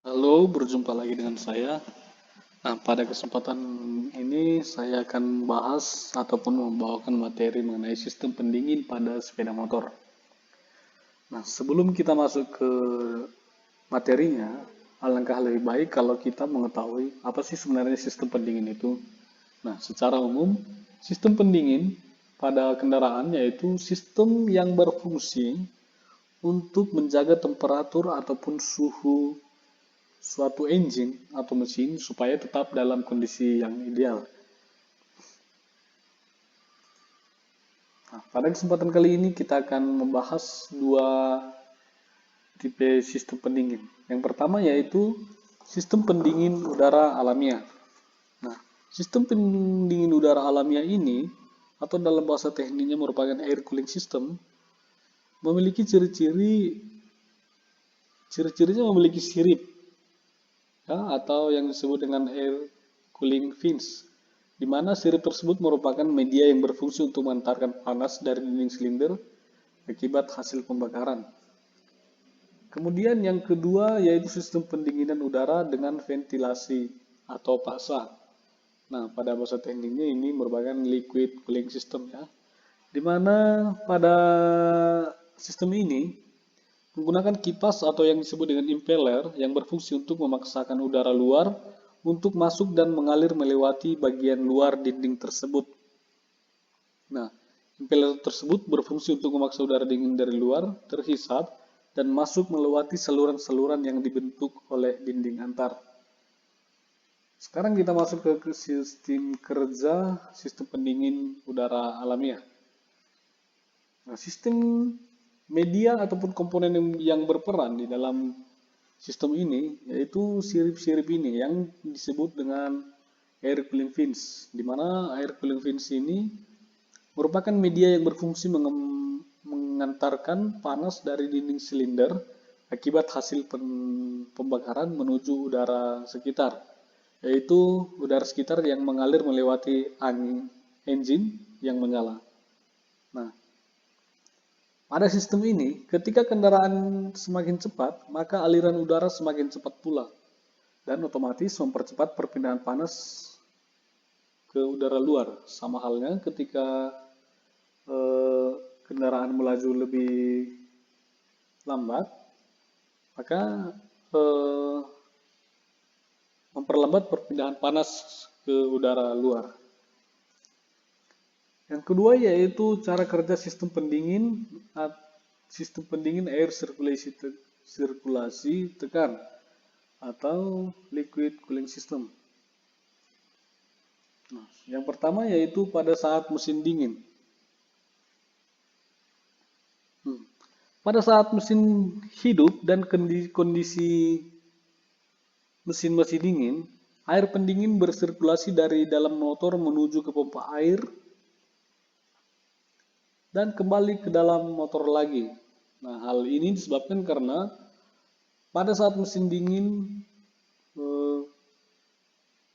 Halo, berjumpa lagi dengan saya. Nah, pada kesempatan ini saya akan bahas ataupun membawakan materi mengenai sistem pendingin pada sepeda motor. Nah, sebelum kita masuk ke materinya, alangkah lebih baik kalau kita mengetahui apa sih sebenarnya sistem pendingin itu. Nah, secara umum, sistem pendingin pada kendaraan yaitu sistem yang berfungsi untuk menjaga temperatur ataupun suhu suatu engine atau mesin supaya tetap dalam kondisi yang ideal. Nah, pada kesempatan kali ini kita akan membahas dua tipe sistem pendingin. Yang pertama yaitu sistem pendingin udara alamiah. Nah, sistem pendingin udara alamiah ini atau dalam bahasa tekniknya merupakan air cooling system memiliki ciri-cirinya memiliki sirip ya, atau yang disebut dengan air cooling fins, di mana sirip tersebut merupakan media yang berfungsi untuk mengantarkan panas dari dinding silinder akibat hasil pembakaran. Kemudian yang kedua yaitu sistem pendinginan udara dengan ventilasi atau paksa. Nah, pada bahasa tekniknya ini merupakan liquid cooling system ya, di mana pada sistem ini menggunakan kipas atau yang disebut dengan impeller yang berfungsi untuk memaksakan udara luar untuk masuk dan mengalir melewati bagian luar dinding tersebut. Nah, impeller tersebut berfungsi untuk memaksa udara dingin dari luar terhisap dan masuk melewati saluran-saluran yang dibentuk oleh dinding antar. Sekarang kita masuk ke sistem kerja sistem pendingin udara alamiah. Nah, sistem media ataupun komponen yang berperan di dalam sistem ini yaitu sirip-sirip ini yang disebut dengan air cooling fins, di mana air cooling fins ini merupakan media yang berfungsi mengantarkan panas dari dinding silinder akibat hasil pembakaran menuju udara sekitar, yaitu udara sekitar yang mengalir melewati angin engine yang menyala. Nah, pada sistem ini, ketika kendaraan semakin cepat, maka aliran udara semakin cepat pula, dan otomatis mempercepat perpindahan panas ke udara luar. Sama halnya ketika kendaraan melaju lebih lambat, maka eh, memperlambat perpindahan panas ke udara luar. Yang kedua yaitu cara kerja sistem pendingin air sirkulasi tekan atau liquid cooling system. Nah, yang pertama yaitu pada saat mesin dingin. Pada saat mesin hidup dan kondisi mesin masih dingin, air pendingin bersirkulasi dari dalam motor menuju ke pompa air dan kembali ke dalam motor lagi. Nah, hal ini disebabkan karena pada saat mesin dingin,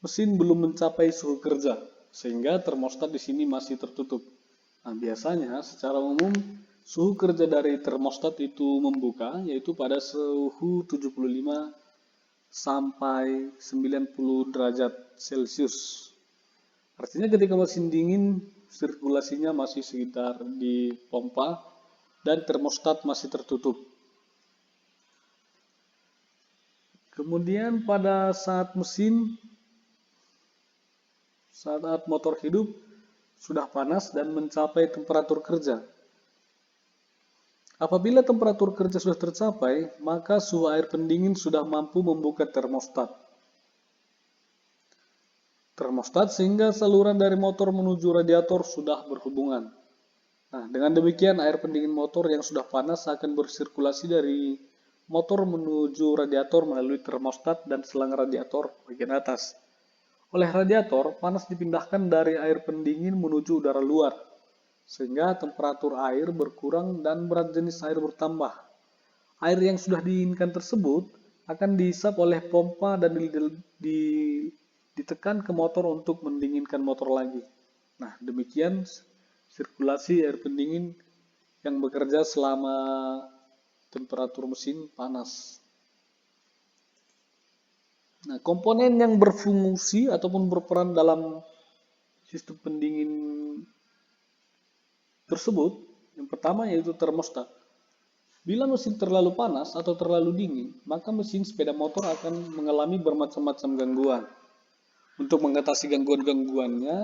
mesin belum mencapai suhu kerja, sehingga termostat di sini masih tertutup. Nah, biasanya secara umum suhu kerja dari termostat itu membuka, yaitu pada suhu 75 sampai 90 derajat Celcius. Artinya ketika mesin dingin, sirkulasinya masih sekitar di pompa dan termostat masih tertutup. Kemudian pada saat motor hidup sudah panas dan mencapai temperatur kerja. Apabila temperatur kerja sudah tercapai, maka suhu air pendingin sudah mampu membuka termostat sehingga saluran dari motor menuju radiator sudah berhubungan. Nah, dengan demikian air pendingin motor yang sudah panas akan bersirkulasi dari motor menuju radiator melalui termostat dan selang radiator bagian atas. Oleh radiator, panas dipindahkan dari air pendingin menuju udara luar, sehingga temperatur air berkurang dan berat jenis air bertambah. Air yang sudah diinginkan tersebut akan dihisap oleh pompa dan ditekan ke motor untuk mendinginkan motor lagi. Nah, demikian sirkulasi air pendingin yang bekerja selama temperatur mesin panas. Nah, komponen yang berfungsi ataupun berperan dalam sistem pendingin tersebut, yang pertama yaitu termostat. Bila mesin terlalu panas atau terlalu dingin, maka mesin sepeda motor akan mengalami bermacam-macam gangguan. Untuk mengatasi gangguan-gangguannya,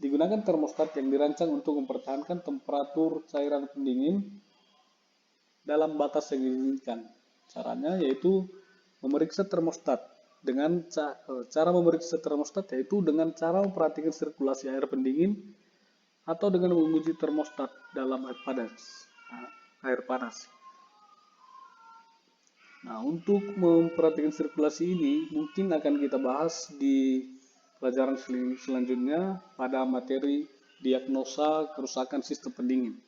digunakan termostat yang dirancang untuk mempertahankan temperatur cairan pendingin dalam batas yang diinginkan. Caranya yaitu memeriksa termostat. Dengan cara memeriksa termostat yaitu dengan cara memperhatikan sirkulasi air pendingin atau dengan menguji termostat dalam air panas. Nah, untuk memperhatikan sirkulasi ini mungkin akan kita bahas di pelajaran selanjutnya pada materi diagnosa kerusakan sistem pendingin.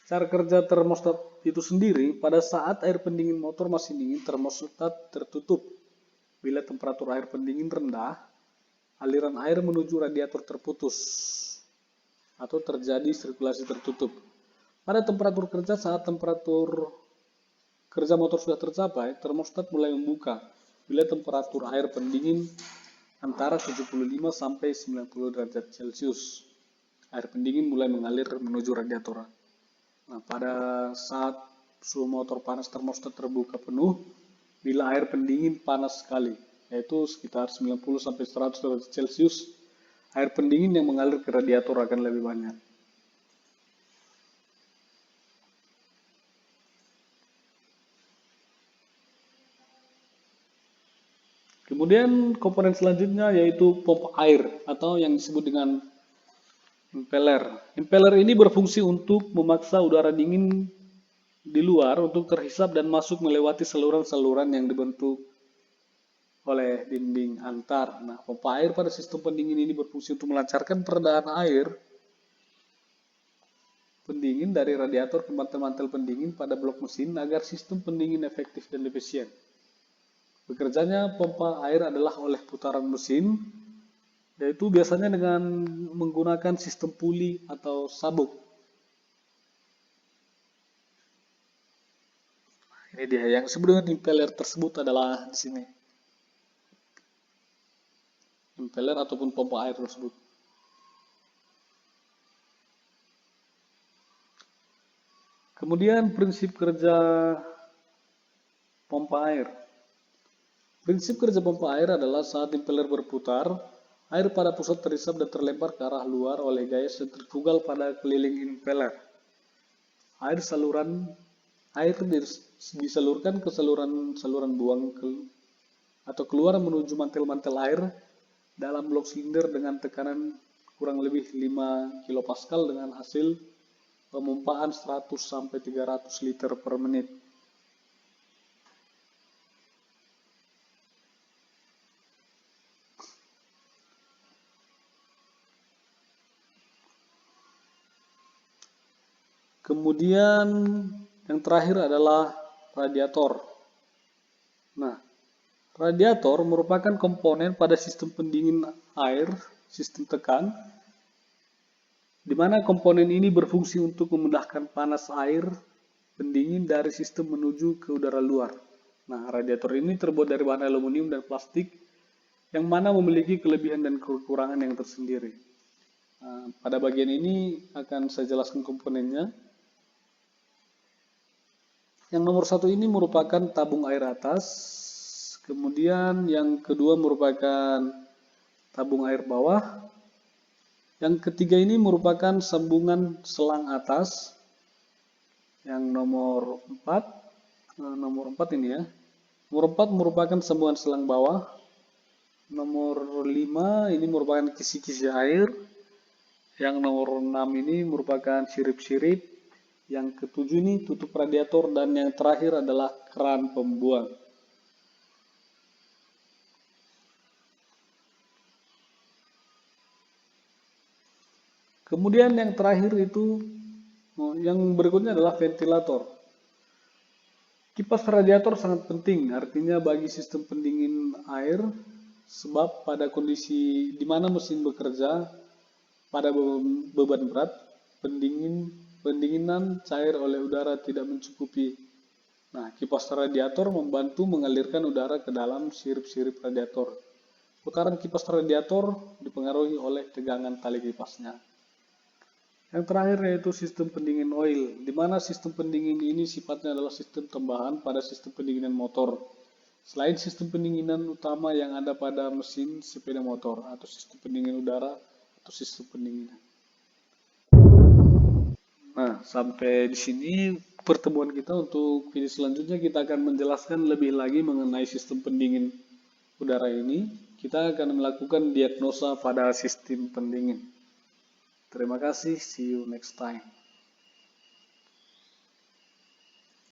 Cara kerja termostat itu sendiri, pada saat air pendingin motor masih dingin, termostat tertutup. Bila temperatur air pendingin rendah, aliran air menuju radiator terputus atau terjadi sirkulasi tertutup. Pada temperatur kerja, saat temperatur kerja motor sudah tercapai, termostat mulai membuka. Bila temperatur air pendingin antara 75 sampai 90 derajat Celcius, air pendingin mulai mengalir menuju radiator. Nah, pada saat suhu motor panas, termostat terbuka penuh. Bila air pendingin panas sekali, yaitu sekitar 90 sampai 100 derajat Celcius, air pendingin yang mengalir ke radiator akan lebih banyak. Kemudian komponen selanjutnya yaitu pompa air atau yang disebut dengan impeller. Impeller ini berfungsi untuk memaksa udara dingin di luar untuk terhisap dan masuk melewati saluran-saluran yang dibentuk oleh dinding antar. Nah, pompa air pada sistem pendingin ini berfungsi untuk melancarkan peredaran air pendingin dari radiator ke mantel-mantel pendingin pada blok mesin agar sistem pendingin efektif dan efisien. Bekerjanya pompa air adalah oleh putaran mesin, yaitu biasanya dengan menggunakan sistem puli atau sabuk. Ini dia yang disebut dengan impeller tersebut adalah di sini. Impeller ataupun pompa air tersebut. Kemudian prinsip kerja pompa air. Prinsip kerja pompa air adalah saat impeller berputar, air pada pusat terhisap dan terlempar ke arah luar oleh gaya sentrifugal pada keliling impeller. Air disalurkan ke saluran buang atau keluar menuju mantel-mantel air dalam blok silinder dengan tekanan kurang lebih 5 kPa dengan hasil pemompaan 100 sampai 300 liter per menit. Kemudian yang terakhir adalah radiator. Nah, radiator merupakan komponen pada sistem pendingin air, sistem tekan, di mana komponen ini berfungsi untuk memindahkan panas air pendingin dari sistem menuju ke udara luar. Nah, radiator ini terbuat dari bahan aluminium dan plastik yang mana memiliki kelebihan dan kekurangan yang tersendiri. Nah, pada bagian ini akan saya jelaskan komponennya. Yang nomor satu ini merupakan tabung air atas, kemudian yang kedua merupakan tabung air bawah, yang ketiga ini merupakan sambungan selang atas, yang nomor 4 ini ya. Nomor 4 merupakan sambungan selang bawah, nomor 5 ini merupakan kisi-kisi air, yang nomor 6 ini merupakan sirip-sirip, yang ketujuh ini tutup radiator, dan yang terakhir adalah keran pembuang. Kemudian yang terakhir itu, yang berikutnya adalah ventilator. Kipas radiator sangat penting, artinya bagi sistem pendingin air, sebab pada kondisi di mana mesin bekerja pada beban berat, pendinginan cair oleh udara tidak mencukupi Nah, kipas radiator membantu mengalirkan udara ke dalam sirip-sirip radiator. Putaran kipas radiator dipengaruhi oleh tegangan tali kipasnya. Yang terakhir yaitu sistem pendingin oil, di mana sistem pendingin ini sifatnya adalah sistem tambahan pada sistem pendinginan motor. Selain sistem pendinginan utama yang ada pada mesin sepeda motor atau sistem pendingin udara atau sistem pendinginan. Nah, sampai di sini pertemuan kita. Untuk video selanjutnya kita akan menjelaskan lebih lagi mengenai sistem pendingin udara ini. Kita akan melakukan diagnosa pada sistem pendingin. Terima kasih, see you next time.